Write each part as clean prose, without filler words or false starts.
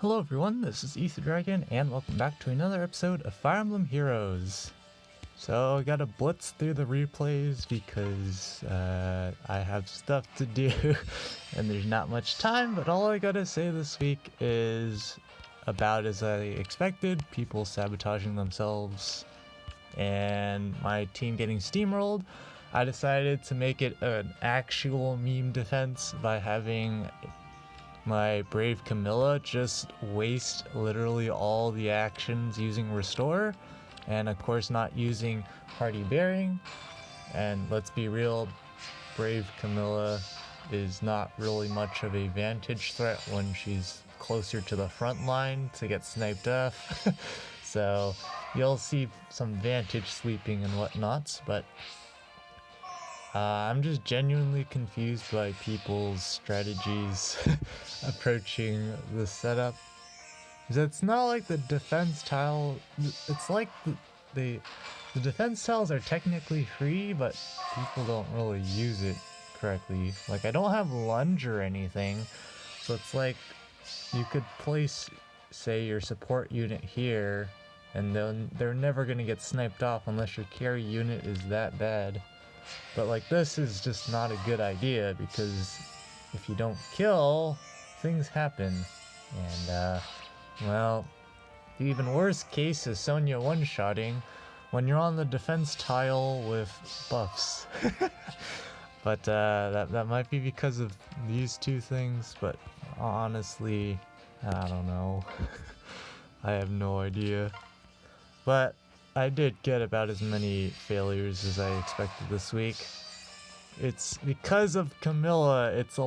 Hello everyone, this is Ether Dragon, and welcome back to another episode of Fire Emblem Heroes. So I gotta blitz through the replays because I have stuff to do and there's not much time, but all I gotta say this week is about as I expected, people sabotaging themselves and my team getting steamrolled. I decided to make it an actual meme defense by having my Brave Camilla just waste literally all the actions using Restore, and of course not using Hardy Bearing. And let's be real, Brave Camilla is not really much of a vantage threat when she's closer to the front line to get sniped off. So you'll see some vantage sweeping and whatnots, but I'm just genuinely confused by people's strategies approaching the setup. It's not like the defense tile, it's like the defense tiles are technically free, but people don't really use it correctly. Like, I don't have lunge or anything, so it's like you could place, say, your support unit here, and then they're never gonna get sniped off unless your carry unit is that bad. But like, this is just not a good idea, because if you don't kill, things happen. And well, the even worse case is Sonya one-shotting when you're on the defense tile with buffs. But that might be because of these two things, but honestly, I don't know. I have no idea. But I did get about as many failures as I expected this week. It's because of Camilla, it's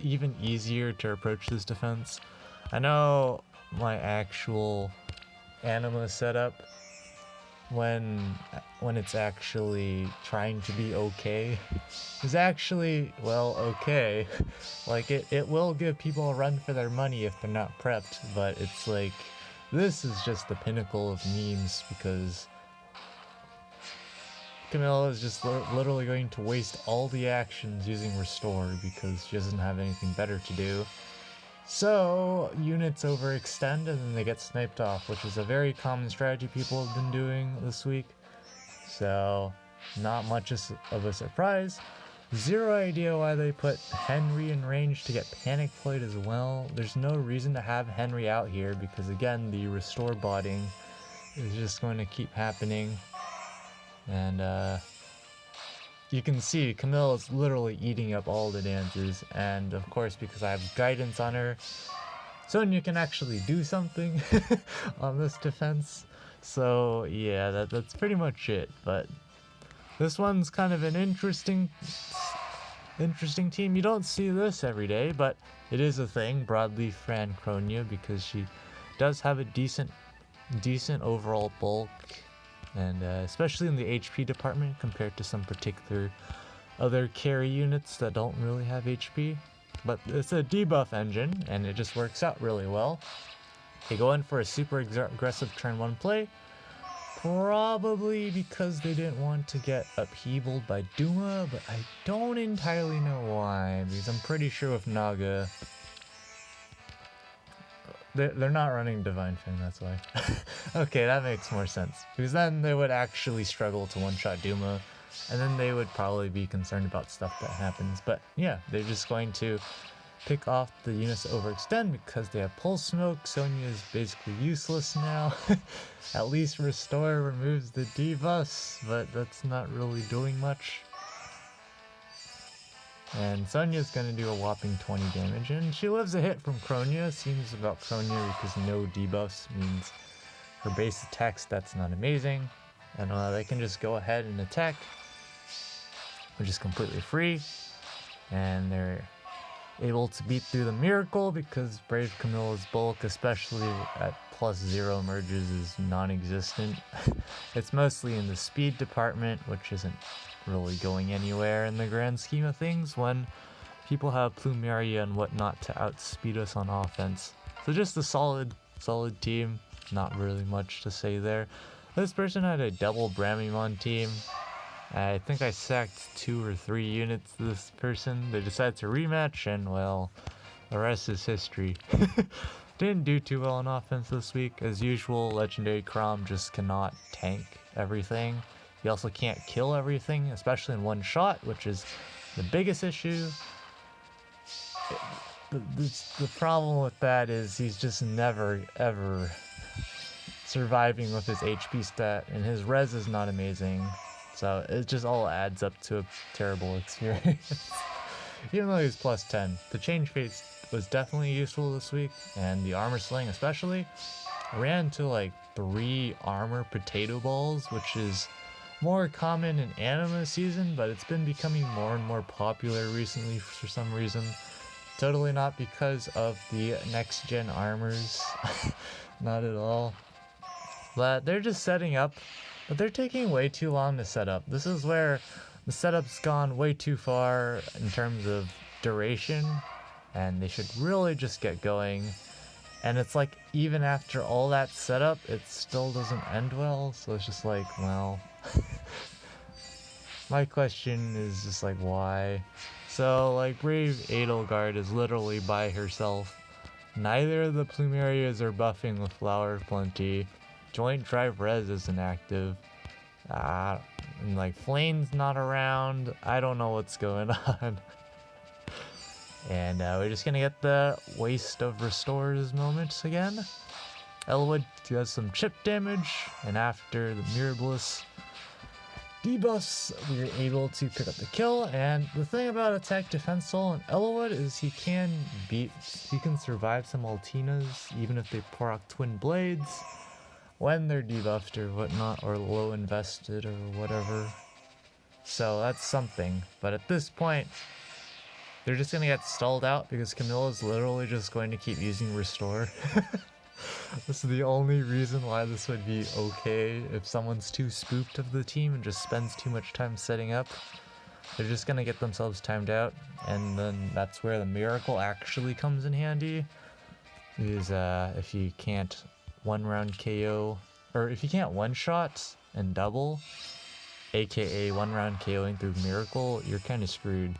even easier to approach this defense. I know my actual anima setup, when it's actually trying to be okay, is actually, well, okay. Like, it will give people a run for their money if they're not prepped, but it's like, this is just the pinnacle of memes, because Camilla is just literally going to waste all the actions using Restore because she doesn't have anything better to do. So units overextend and then they get sniped off, which is a very common strategy people have been doing this week. So not much of a surprise. Zero idea why they put Henry in range to get panic played as well. There's no reason to have Henry out here because, again, the restore botting is just going to keep happening. And you can see Camille is literally eating up all the dances, and of course, because I have guidance on her, Sonya can actually do something on this defense. So yeah, that's pretty much it. But this one's kind of an interesting team. You don't see this every day, but it is a thing. Broadleaf ran Kronia because she does have a decent overall bulk, and especially in the HP department compared to some particular other carry units that don't really have HP. But it's a debuff engine, and it just works out really well. They go in for a super aggressive turn 1 play, probably because they didn't want to get upheavaled by Duma, but I don't entirely know why, because I'm pretty sure with Naga, they're not running Divine Fang, that's why. Okay, that makes more sense, because then they would actually struggle to one-shot Duma, and then they would probably be concerned about stuff that happens. But yeah, they're just going to pick off the units that overextend because they have Pulse Smoke. Sonya is basically useless now. At least Restore removes the debuffs, but that's not really doing much. And Sonya's gonna do a whopping 20 damage, and she lives a hit from Kronia. Seems about Kronia because no debuffs means her base attack stats not amazing, and they can just go ahead and attack, which is completely free, and they're able to beat through the miracle because Brave Camilla's bulk, especially at +0 merges, is non-existent. It's mostly in the speed department, which isn't really going anywhere in the grand scheme of things when people have Plumeria and whatnot to outspeed us on offense. So just a solid team, not really much to say there. This person had a double Bramimon team. I think I sacked 2 or 3 units to this person. They decided to rematch, and well, The rest is history. Didn't do too well on offense this week. As usual, Legendary Chrom just cannot tank everything. He also can't kill everything, especially in one shot, which is the biggest issue. The problem with that is he's just never, ever surviving with his HP stat, and his res is not amazing. So it just all adds up to a terrible experience. Even though he was plus 10. The change phase was definitely useful this week, and the armor sling especially. I ran into like 3 armor potato balls, which is more common in anime season, but it's been becoming more and more popular recently for some reason. Totally not because of the next gen armors. Not at all. But they're just setting up, but they're taking way too long to set up. This is where the setup's gone way too far in terms of duration, and they should really just get going. And it's like, even after all that setup, it still doesn't end well, so it's just like, well... My question is just like, why? So, like, Brave Edelgard is literally by herself. Neither of the Plumerias are buffing with Flower of Plenty. Joint Drive Res isn't active. And like, Flame's not around. I don't know what's going on. And we're just gonna get the Waste of Restores moments again. Elwood does some chip damage, and after the Mirabilis debuffs, we are able to pick up the kill. And the thing about Attack Defense Soul and Elwood is he can survive some Altinas even if they pour out Twin Blades when they're debuffed or whatnot, or low invested or whatever. So that's something. But at this point, they're just gonna get stalled out because Camilla's literally just going to keep using Restore. This is the only reason why this would be okay if someone's too spooked of the team and just spends too much time setting up. They're just gonna get themselves timed out, and then that's where the miracle actually comes in handy. Is if you can't one-round KO, or if you can't one-shot and double, aka one-round KOing through miracle, you're kind of screwed.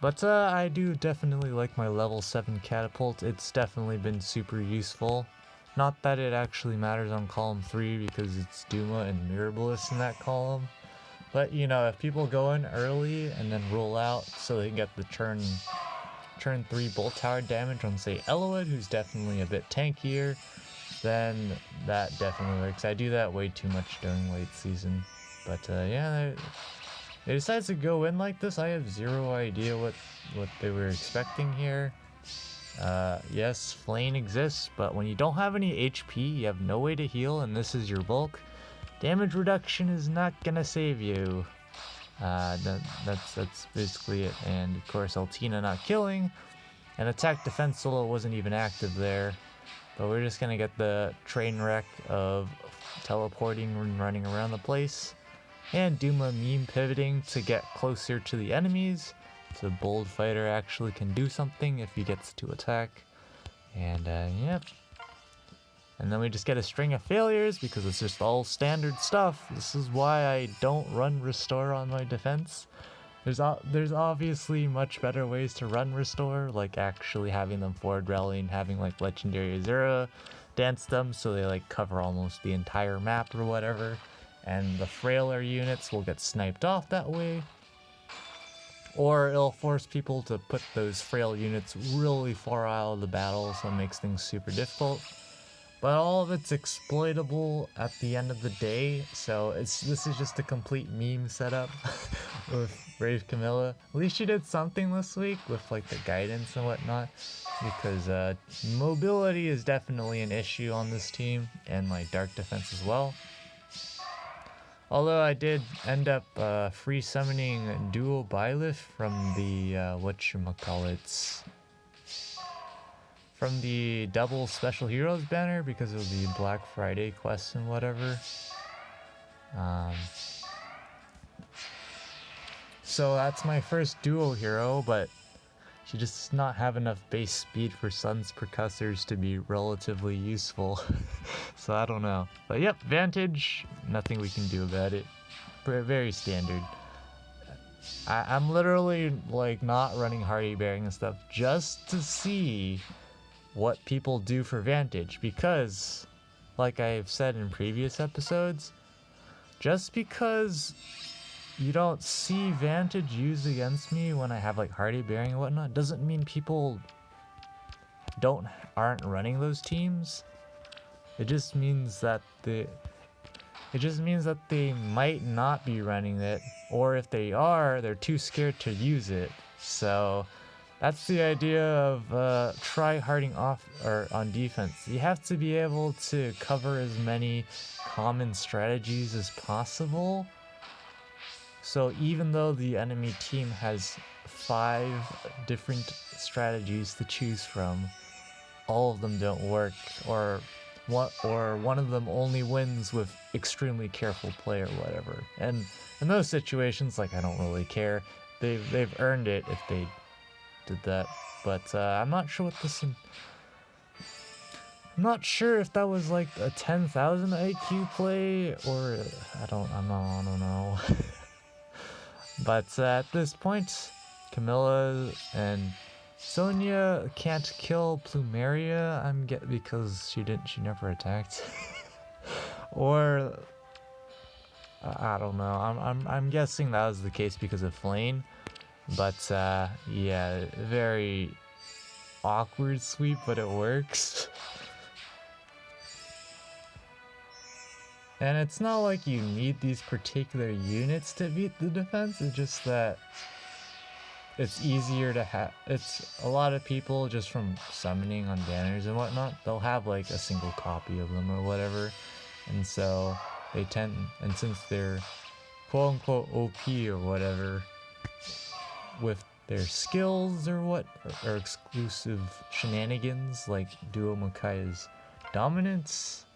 But I do definitely like my level 7 catapult. It's definitely been super useful. Not that it actually matters on column 3 because it's Duma and Mirabilis in that column. But you know, if people go in early and then roll out so they can get the turn 3 bolt tower damage on, say, Elwood, who's definitely a bit tankier, then that definitely works. I do that way too much during late season. But yeah, they decided to go in like this. I have zero idea what they were expecting here. Yes, Flame exists, but when you don't have any HP, you have no way to heal, and this is your bulk, damage reduction is not gonna save you. That's basically it. And of course, Altina not killing, and Attack Defense Solo wasn't even active there. But we're just gonna get the train wreck of teleporting and running around the place. And Duma meme pivoting to get closer to the enemies, so Bold Fighter actually can do something if he gets to attack. And yep. And then we just get a string of failures because it's just all standard stuff. This is why I don't run Restore on my defense. There's obviously much better ways to run Restore, like actually having them forward rally and having like Legendary Azura dance them so they like cover almost the entire map or whatever. And the frailer units will get sniped off that way, or it'll force people to put those frail units really far out of the battle, so it makes things super difficult. But all of it's exploitable at the end of the day, so this is just a complete meme setup with Brave Camilla. At least she did something this week with like the guidance and whatnot, because mobility is definitely an issue on this team, and like dark defense as well. Although I did end up free summoning Duo Byleth from the whatchamacallits, from the double special heroes banner because of the Black Friday quests and whatever. So that's my first duo hero, but she just does not have enough base speed for Sun's percussors to be relatively useful. So I don't know. But yep, Vantage, nothing we can do about it. Very standard. I'm literally like not running hardy bearing and stuff just to see what people do for Vantage, because like I've said in previous episodes, just because you don't see Vantage used against me when I have like hardy bearing and whatnot doesn't mean people aren't running those teams. It just means that they might not be running it, or if they are, they're too scared to use it. So that's the idea of try-harding off or on defense. You have to be able to cover as many common strategies as possible. So even though the enemy team has 5 different strategies to choose from, all of them don't work, or one of them only wins with extremely careful play or whatever. And in those situations, like, I don't really care. They've earned it if they did that. But I'm not sure I'm not sure if that was like a 10,000 IQ play or I don't know. But at this point, Camilla and Sonya can't kill Plumeria, because she never attacked. Or I don't know. I'm guessing that was the case because of Flame. But yeah, very awkward sweep, but it works. And it's not like you need these particular units to beat the defense, it's just that it's easier to have. It's a lot of people just from summoning on banners and whatnot, they'll have like a single copy of them or whatever, and so they tend, and since they're quote unquote OP or whatever with their skills or exclusive shenanigans like Duo Makai's dominance,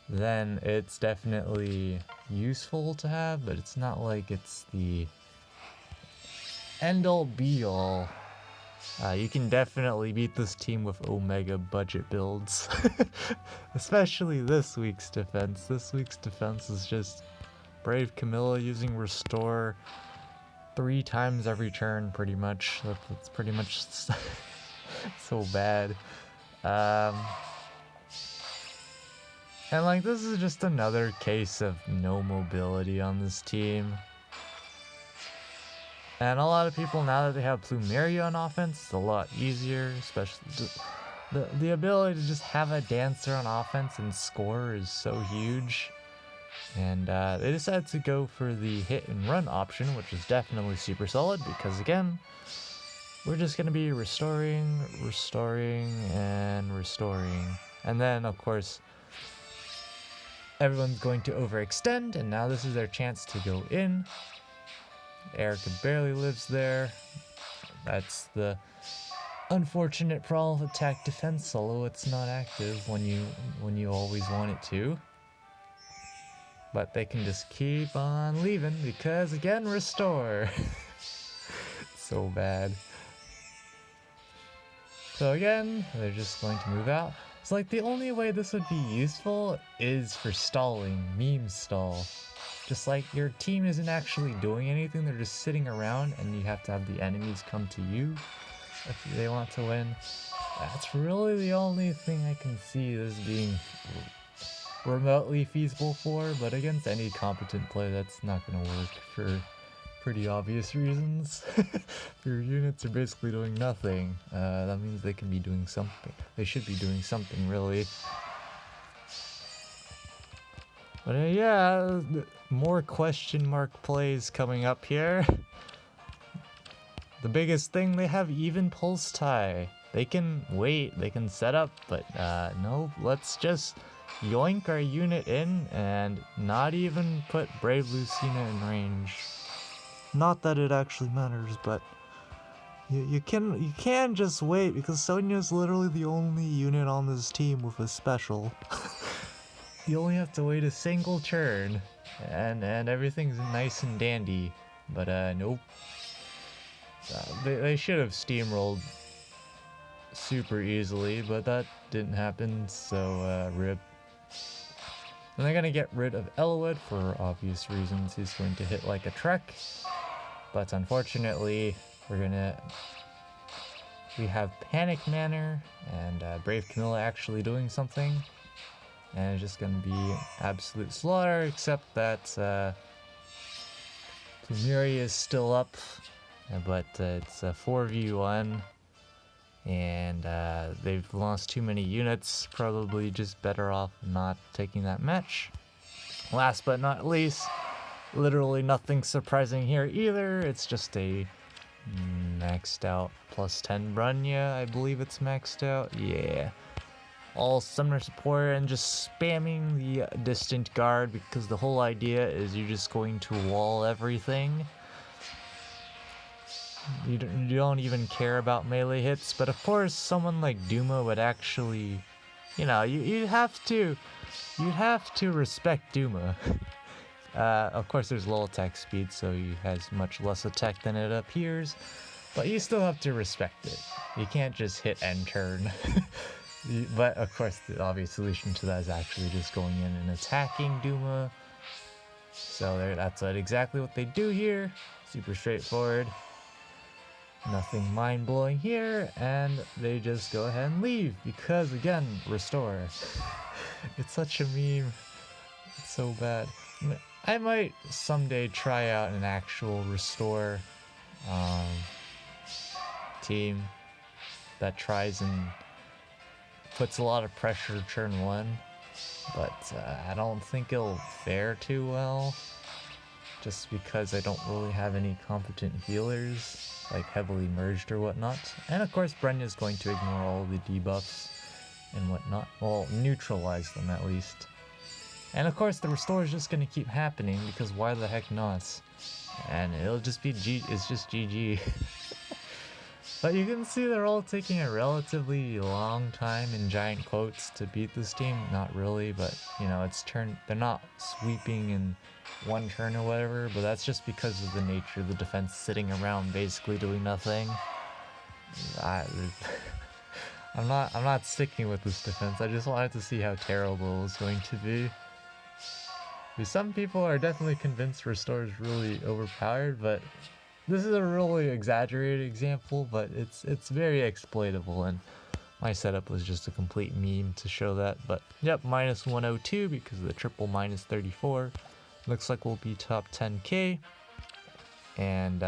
then it's definitely useful to have, but it's not like it's the end all be all. You can definitely beat this team with Omega budget builds. Especially this week's defense. This week's defense is just Brave Camilla using Restore 3 times every turn, pretty much. That's pretty much so bad. And like, this is just another case of no mobility on this team. And a lot of people, now that they have Plumeria on offense, it's a lot easier, especially the ability to just have a dancer on offense and score is so huge. And they decided to go for the hit and run option, which is definitely super solid because, again, we're just going to be restoring, and restoring. And then, of course, everyone's going to overextend, and now this is their chance to go in. Erica barely lives there. That's the unfortunate problem of attack defense solo. It's not active when you always want it to. But they can just keep on leaving because, again, restore. So bad. So again, they're just going to move out. It's like the only way this would be useful is for stalling, meme stall. Just like your team isn't actually doing anything, they're just sitting around and you have to have the enemies come to you if they want to win. That's really the only thing I can see this being remotely feasible for, but against any competent play that's not going to work for pretty obvious reasons. If your units are basically doing nothing, that means they can be doing something. They should be doing something, really. But yeah, more question mark plays coming up here. The biggest thing, they have even pulse tie. They can wait, they can set up, but no, let's just yoink our unit in and not even put Brave Lucina in range. Not that it actually matters, but you can just wait because Sonya's literally the only unit on this team with a special. You only have to wait a single turn, and everything's nice and dandy. But nope. They should have steamrolled super easily, but that didn't happen, so rip. And they're gonna get rid of Eloid for obvious reasons. He's going to hit like a Trek. But unfortunately, we have Panic Manor and Brave Camilla actually doing something. And it's just gonna be absolute slaughter, except that Tumiri is still up, but it's a 4v1. And they've lost too many units, probably just better off not taking that match. Last but not least, literally nothing surprising here either. It's just a maxed out plus 10 Brunya, I believe it's maxed out. Yeah. All summoner support and just spamming the distant guard, because the whole idea is you're just going to wall everything. You don't even care about melee hits, but of course someone like Duma would actually, you'd have to respect Duma. Of course there's low attack speed, so he has much less attack than it appears, but you still have to respect it. You can't just hit end turn. But of course the obvious solution to that is actually just going in and attacking Duma. So that's exactly what they do here. Super straightforward. Nothing mind-blowing here, and they just go ahead and leave, because again, restore. It's such a meme. It's so bad. I might someday try out an actual restore team that tries and puts a lot of pressure turn 1, but I don't think it'll fare too well, just because I don't really have any competent healers, like heavily merged or whatnot. And of course Brenya's going to ignore all the debuffs and whatnot, well, neutralize them at least. And of course the restore is just going to keep happening, because why the heck not? And it'll just be it's just GG. But you can see they're all taking a relatively long time, in giant quotes, to beat this team. Not really, but they're not sweeping in one turn or whatever, but that's just because of the nature of the defense sitting around basically doing nothing. I'm not sticking with this defense. I just wanted to see how terrible it was going to be. Because some people are definitely convinced Restore is really overpowered, but this is a really exaggerated example, but it's very exploitable, and my setup was just a complete meme to show that. But yep, minus 102 because of the triple minus 34. Looks like we'll be top 10k. And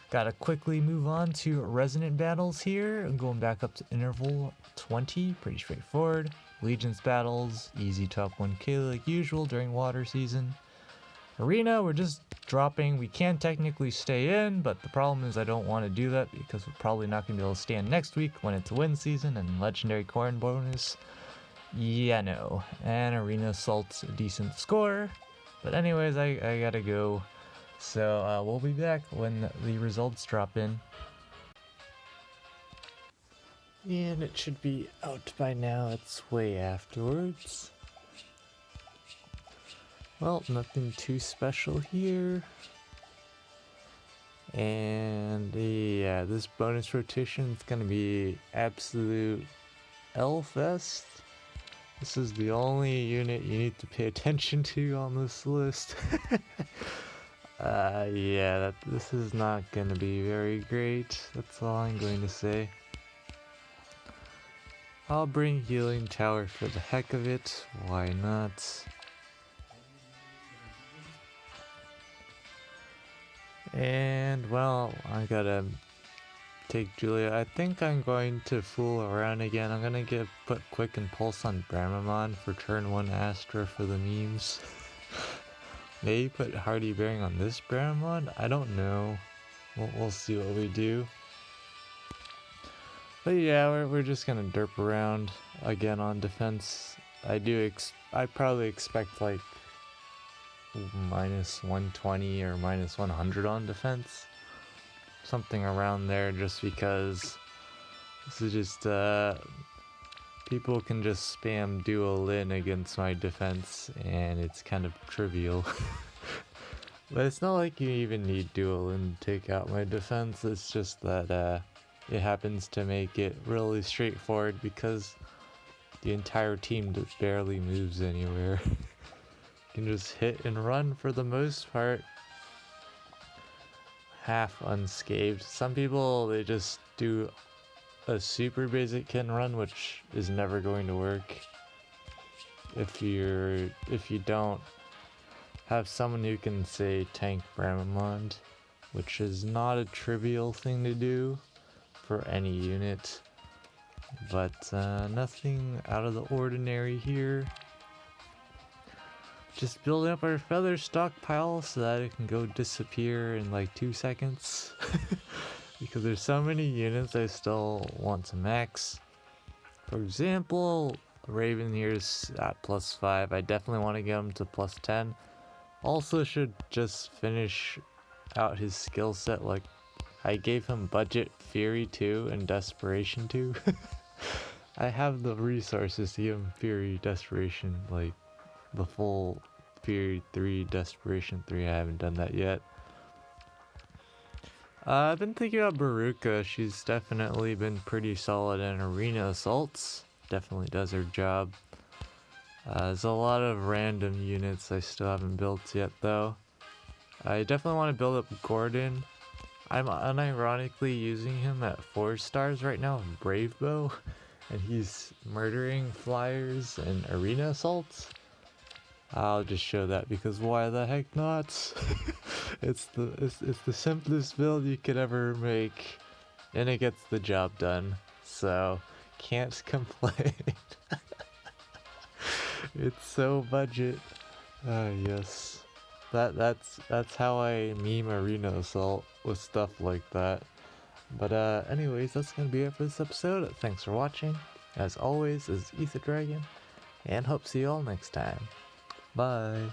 gotta quickly move on to resonant battles here. I'm going back up to interval 20, pretty straightforward. Legions battles, easy top 1k like usual during water season. Arena, we're just dropping. We can technically stay in, but the problem is I don't want to do that, because we're probably not going to be able to stand next week when it's win season and legendary corn bonus. Yeah, no. And Arena Assault's a decent score. But anyways, I gotta go. So we'll be back when the results drop in. And it should be out by now. It's way afterwards. Well, nothing too special here. And yeah, this bonus rotation is gonna be absolute L-fest. This is the only unit you need to pay attention to on this list. Yeah, this is not gonna be very great. That's all I'm going to say. I'll bring Healing Tower for the heck of it. Why not? And well, I gotta take Julia. I think I'm going to fool around again. I'm gonna put Quick Impulse on Bramamon for turn 1 Astra for the memes. Maybe put Hardy Bearing on this Bramamon? I don't know. We'll see what we do. But yeah, we're just gonna derp around again on defense. I probably expect like minus 120 or minus 100 on defense. Something around there, just because this is just, people can just spam Duo Lin against my defense, and it's kind of trivial. But it's not like you even need Duo Lin to take out my defense, it's just that, it happens to make it really straightforward because the entire team just barely moves anywhere. Can just hit and run for the most part. half unscathed. Some people, they just do a super basic kit and run, which is never going to work if you don't have someone who can, say, tank Bramamond, which is not a trivial thing to do for any unit, but nothing out of the ordinary here. Just building up our feather stockpile so that it can go disappear in like 2 seconds. Because there's so many units I still want to max. For example, Raven here's at +5. I definitely want to get him to +10. Also should just finish out his skill set. Like, I gave him Budget Fury 2 and Desperation 2. I have the resources to give him Fury, Desperation, like the full Fury 3, Desperation 3. I haven't done that yet. I've been thinking about Baruka. She's definitely been pretty solid in arena assaults. Definitely does her job. There's a lot of random units I still haven't built yet though. I definitely want to build up Gordon. I'm unironically using him at 4 stars right now in Brave Bow, and he's murdering flyers and arena assaults. I'll just show that because why the heck not? It's the simplest build you could ever make, and it gets the job done. So can't complain. It's so budget. Yes. That's how I meme arena assault, with stuff like that. But anyways, that's gonna be it for this episode. Thanks for watching. As always, this is Ether Dragon, and hope to see you all next time. Bye.